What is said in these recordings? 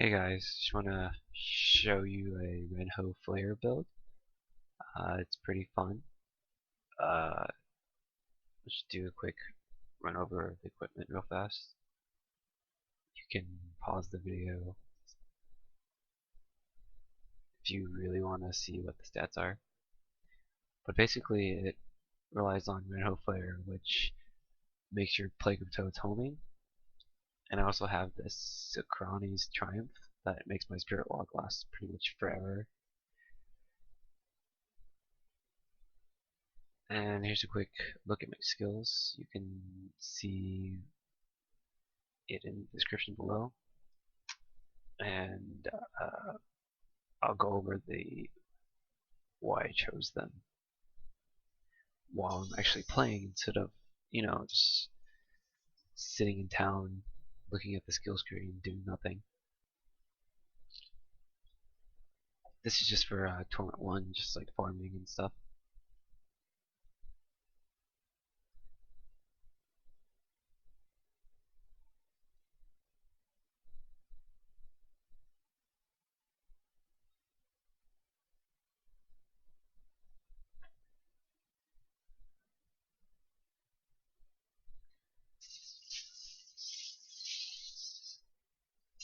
Hey guys, just want to show you a Rhen'ho Flayer build. It's pretty fun. Let's do a quick run over of the equipment real fast. You can pause the video if you really want to see what the stats are. But basically it relies on Rhen'ho Flayer, which makes your Plague of Toads homing. And I also have this Sakrani's Triumph that makes my Spirit Log last pretty much forever. And here's a quick look at my skills. You can see it in the description below. And I'll go over why I chose them while I'm actually playing instead of, just sitting in town looking at the skill screen doing nothing. This is just for Tournament 1, just like farming and stuff.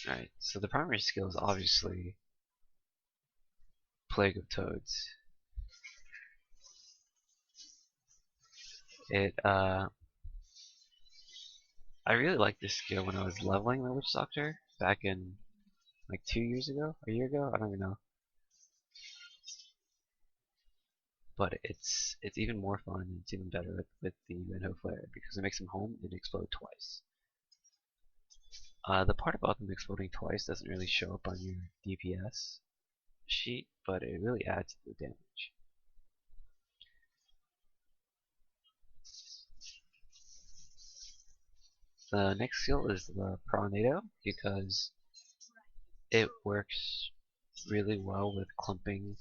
Alright, so the primary skill is obviously Plague of Toads. I really liked this skill when I was leveling my Witch Doctor back in like 2 years ago, a year ago, I don't even know. But it's even more fun and it's even better with the Rhen'ho Flayer because it makes them home and explode twice. The part about them exploding twice doesn't really show up on your DPS sheet, but it really adds to the damage. The next skill is the Tornado because it works really well with clumping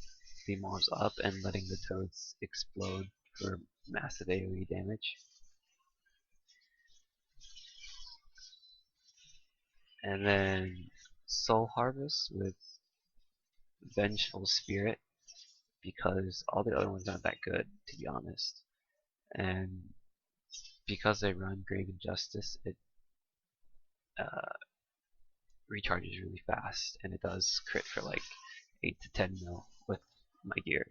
the mobs up and letting the toads explode for massive AoE damage. And then Soul Harvest with Vengeful Spirit because all the other ones aren't that good, to be honest. And because they run Grave Injustice, it recharges really fast, and it does crit for like 8 to 10 mil with my gear.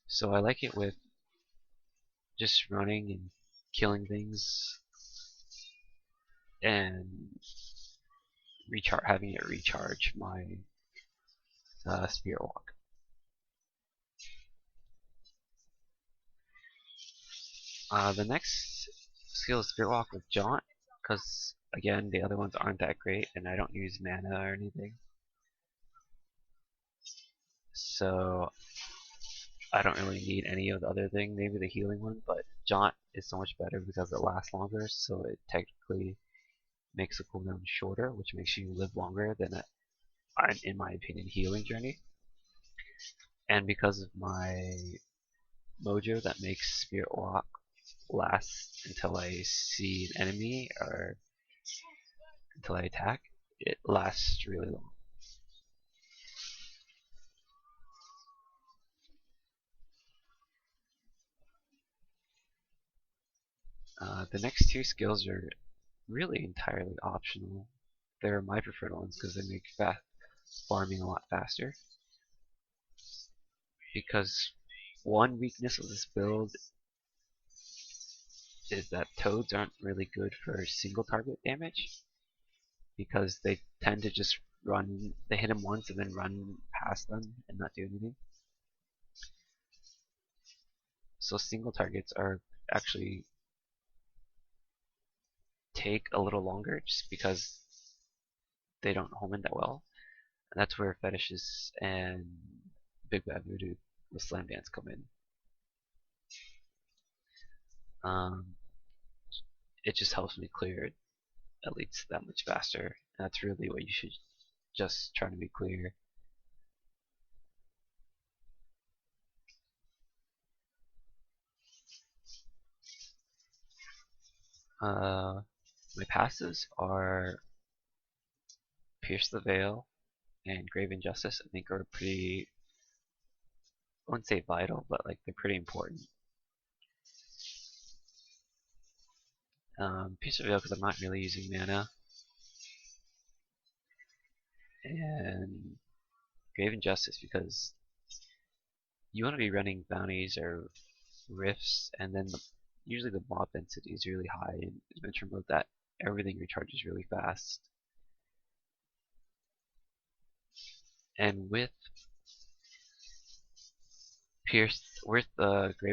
So I like it with just running and killing things and having it recharge my Spirit Walk. The next skill is Spirit Walk with Jaunt, because again the other ones aren't that great and I don't use mana or anything. So I don't really need any of the other thing, maybe the healing one, but Jaunt is so much better because it lasts longer, so it technically makes the cooldown shorter, which makes you live longer than in my opinion, healing journey. And because of my mojo that makes Spirit Walk last until I see an enemy or until I attack, it lasts really long. The next two skills are really entirely optional. They're my preferred ones because they make farming a lot faster. Because one weakness of this build is that toads aren't really good for single target damage because they tend to just run, they hit them once and then run past them and not do anything. So single targets are actually take a little longer just because they don't home in that well. And that's where fetishes and Big Bad Voodoo with Slam Dance come in. It just helps me clear it at least that much faster. And that's really what you should just try to be clear. My passives are Pierce the Veil and Grave Injustice, I think, are pretty, I wouldn't say vital, but like they're pretty important. Pierce the Veil because I'm not really using mana, and Grave Injustice because you want to be running bounties or rifts, and then usually the mob density is really high, and adventure mode that everything recharges really fast. And with Grave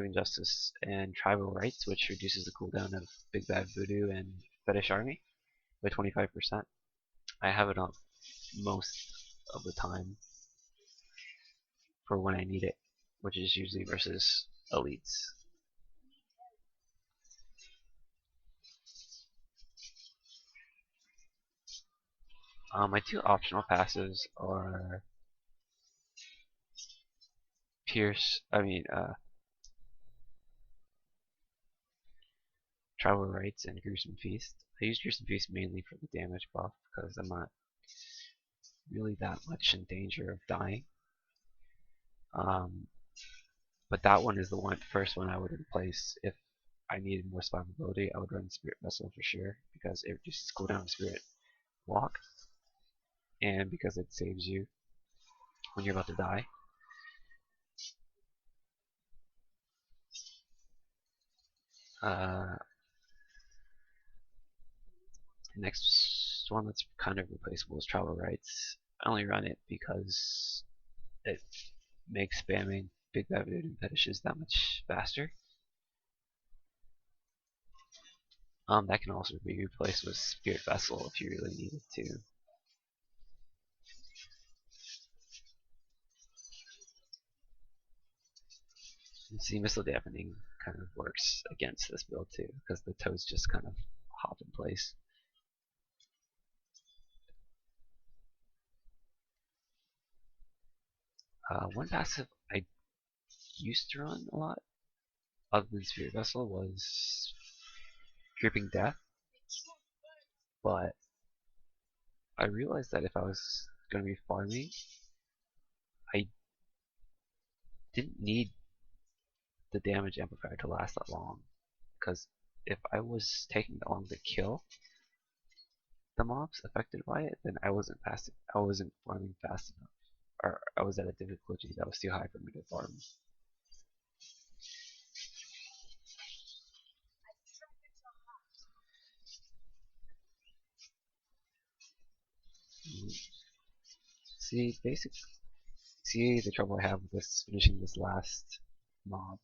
Injustice and Tribal Rights, which reduces the cooldown of Big Bad Voodoo and Fetish Army by 25%, I have it on most of the time for when I need it, which is usually versus elites. My two optional passives are Tribal Rights and Gruesome Feast. I use Gruesome Feast mainly for the damage buff because I'm not really that much in danger of dying. But that one is the first one I would replace if I needed more survivability. I would run Spirit Vessel for sure because it reduces cooldown of Spirit Walk, and because it saves you when you're about to die. Next one that's kind of replaceable is Tribal Rights. I only run it because it makes spamming Big Bad Voodoo and Fetishes that much faster. That can also be replaced with Spirit Vessel if you really needed to. And see, Missile Dampening kind of works against this build too, because the toads just kind of hop in place. One passive I used to run a lot, other than Spirit Vessel, was Creeping Death, but I realized that if I was going to be farming, I didn't need the damage amplifier to last that long, because if I was taking that long to kill the mobs affected by it, then I wasn't farming fast enough, or I was at a difficulty that was too high for me to farm. See the trouble I have with this finishing this last mob.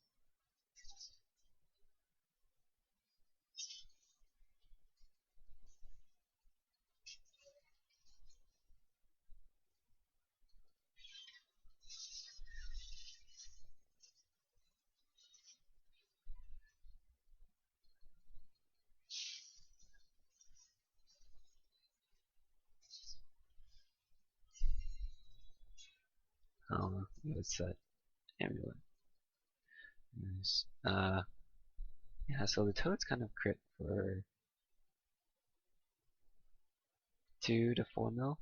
I don't know. It's that amulet. Nice. Yeah, so the toads kind of crit for 2 to 4 mil,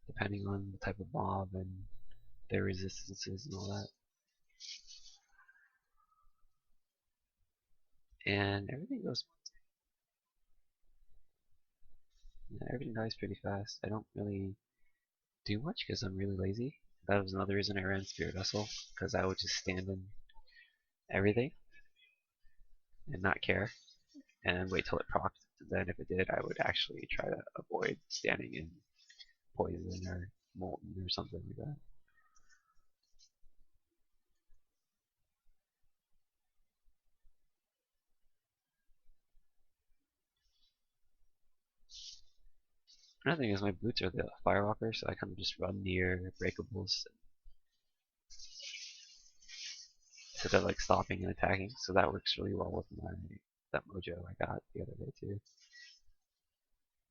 depending on the type of mob and their resistances and all that. And everything dies pretty fast. I don't really do much because I'm really lazy. That was another reason I ran Spirit Vessel, because I would just stand in everything and not care and wait till it procced. And then if it did, I would actually try to avoid standing in poison or molten or something like that. Another thing is my boots are the Firewalker, so I kind of just run near breakables instead of like stopping and attacking. So that works really well with that mojo I got the other day too.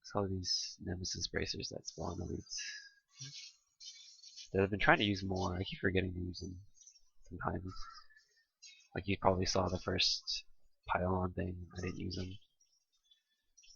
So these Nemesis bracers that spawn elites that I've been trying to use more. I keep forgetting to use them sometimes. Like you probably saw the first pylon thing, I didn't use them.